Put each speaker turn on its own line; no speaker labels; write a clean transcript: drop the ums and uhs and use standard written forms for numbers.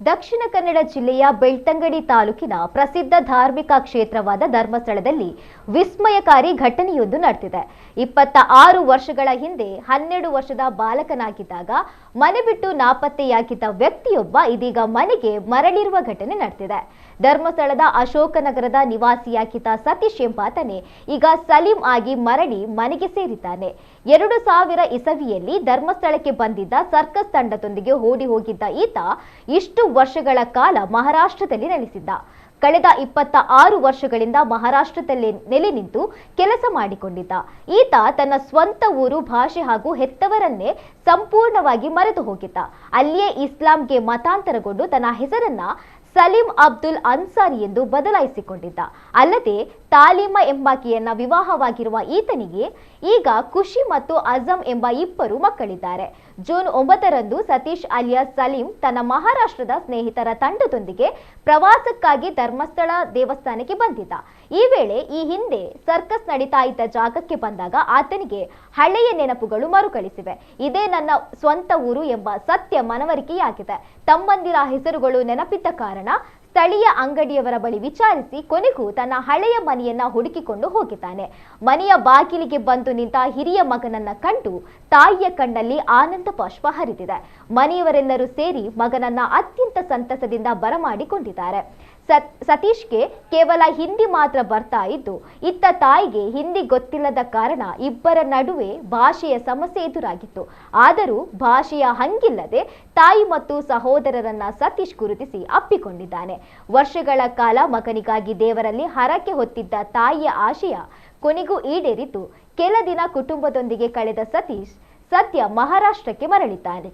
ದಕ್ಷಿಣ ಕನ್ನಡ ಜಿಲ್ಲೆಯ ಬೆಳ್ತಂಗಡಿ ತಾಲೂಕಿನ ಪ್ರಸಿದ್ಧ ಧಾರ್ಮಿಕ ಕ್ಷೇತ್ರವಾದ ಧರ್ಮಸ್ಥಳದಲ್ಲಿ ವಿಸ್ಮಯಕಾರಿ ಘಟನೆಯೊಂದು ನಡೆದಿದೆ. 26 ವರ್ಷಗಳ ಹಿಂದೆ 12 ವರ್ಷದ ಬಾಲಕನಾಗಿದ್ದಾಗ ಮನೆ ಬಿಟ್ಟು ನಾಪತ್ತೆಯಾಗಿದ್ದ ವ್ಯಕ್ತಿಯೊಬ್ಬ ಇದೀಗ ಮನೆಗೆ ಮರಳಿರುವ ಘಟನೆ ನಡೆದಿದೆ. ಧರ್ಮಸ್ಥಳದ ಅಶೋಕನಗರದ ನಿವಾಸಿಯಾಗಿದ್ದ ಸತೀಶ್ ಎಂಬಾತನೇ ಈಗ ಸಲೀಂ ಆಗಿ ಮರಳಿ ಮನೆಗೆ ಸೇರಿದ್ದಾನೆ. 2000 ಇಸವಿಯಲ್ಲಿ ಧರ್ಮಸ್ಥಳಕ್ಕೆ ಬಂದಿದ್ದ ಸರ್ಕಸ್ ತಂಡದೊಂದಿಗೆ ಓಡಿ ಹೋಗಿದ್ದ ಈತ ಇಷ್ಟು ವರ್ಷಗಳ ಕಾಲ ಮಹಾರಾಷ್ಟ್ರದಲ್ಲಿ ನೆಲೆಸಿದ್ದ. ಕಳೆದ 26 ವರ್ಷಗಳಿಂದ ಮಹಾರಾಷ್ಟ್ರದಲ್ಲಿ ನೆಲೆ ನಿಂತು ಕೆಲಸ ಮಾಡಿಕೊಂಡಿದ್ದ ಈತ ತನ್ನ ಸ್ವಂತ ಊರು, ಭಾಷೆ ಹಾಗೂ ಹೆತ್ತವರನ್ನೇ ಸಂಪೂರ್ಣವಾಗಿ ಮರೆತು ಹೋಗಿದ್ದ. ಅಲ್ಲಿಯೇ ಇಸ್ಲಾಂಗೆ ಮತಾಂತರಗೊಂಡು ತನ್ನ ಹೆಸರನ್ನ ಸಲೀಂ ಅಬ್ದುಲ್ ಅನ್ಸಾರಿ ಎಂದು ಬದಲಾಯಿಸಿಕೊಂಡಿದ್ದ. ಅಲ್ಲದೆ ತಾಲೀಮಾ ಎಂಬಾಕೆಯನ್ನ ವಿವಾಹವಾಗಿರುವ ಈತನಿಗೆ ಈಗ ಖುಷಿ ಮತ್ತು ಅಜಂ ಎಂಬ ಇಬ್ಬರು ಮಕ್ಕಳಿದ್ದಾರೆ. ಜೂನ್ 9ರಂದು ಸತೀಶ್ ಅಲಿಯಾಸ್ ಸಲೀಂ ತನ್ನ ಮಹಾರಾಷ್ಟ್ರದ ಸ್ನೇಹಿತರ ತಂಡದೊಂದಿಗೆ ಪ್ರವಾಸಕ್ಕಾಗಿ ಧರ್ಮಸ್ಥಳ ದೇವಸ್ಥಾನಕ್ಕೆ ಬಂದಿದ್ದ. ಈ ವೇಳೆ ಈ ಹಿಂದೆ ಸರ್ಕಸ್ ನಡೀತಾ ಇದ್ದ ಜಾಗಕ್ಕೆ ಬಂದಾಗ ಆತನಿಗೆ ಹಳೆಯ ನೆನಪುಗಳು ಮರುಕಳಿಸಿವೆ. ಇದೇ ನನ್ನ ಸ್ವಂತ ಊರು ಎಂಬ ಸತ್ಯ ಮನವರಿಕೆಯಾಗಿದೆ. ತಮ್ಮಂದಿರ ಹೆಸರುಗಳು ನೆನಪಿದ್ದ ಕಾರಣ ಸ್ಥಳೀಯ ಅಂಗಡಿಯವರ ಬಳಿ ವಿಚಾರಿಸಿ ಕೊನೆಗೂ ತನ್ನ ಹಳೆಯ ಮನೆಯನ್ನ ಹುಡುಕಿಕೊಂಡು ಹೋಗಿದ್ದಾನೆ. ಮನೆಯ ಬಾಗಿಲಿಗೆ ಬಂದು ನಿಂತ ಹಿರಿಯ ಮಗನನ್ನ ಕಂಡು ತಾಯಿಯ ಕಣ್ಣಲ್ಲಿ ಆನಂದ ಬಾಷ್ಪ ಹರಿದಿದೆ. ಮನೆಯವರೆಲ್ಲರೂ ಸೇರಿ ಮಗನನ್ನ ಅತ್ಯಂತ ಸಂತಸದಿಂದ ಬರಮಾಡಿಕೊಂಡಿದ್ದಾರೆ. ಸತೀಶ್ಗೆ ಕೇವಲ ಹಿಂದಿ ಮಾತ್ರ ಬರ್ತಾ ಇದ್ದು, ಇತ್ತ ತಾಯಿಗೆ ಹಿಂದಿ ಗೊತ್ತಿಲ್ಲದ ಕಾರಣ ಇಬ್ಬರ ನಡುವೆ ಭಾಷೆಯ ಸಮಸ್ಯೆ ಎದುರಾಗಿತ್ತು. ಆದರೂ ಭಾಷೆಯ ಹಂಗಿಲ್ಲದೆ ತಾಯಿ ಮತ್ತು ಸಹೋದರರನ್ನ ಸತೀಶ್ ಗುರುತಿಸಿ ಅಪ್ಪಿಕೊಂಡಿದ್ದಾನೆ. ವರ್ಷಗಳ ಕಾಲ ಮಗನಿಗಾಗಿ ದೇವರಲ್ಲಿ ಹರಕೆ ಹೊತ್ತಿದ್ದ ತಾಯಿಯ ಆಶಯ ಕೊನೆಗೂ ಈಡೇರಿತು. ಕೆಲ ದಿನ ಕುಟುಂಬದೊಂದಿಗೆ ಕಳೆದ ಸತೀಶ್ ಸದ್ಯ ಮಹಾರಾಷ್ಟ್ರಕ್ಕೆ ಮರಳಿದ್ದಾನೆ.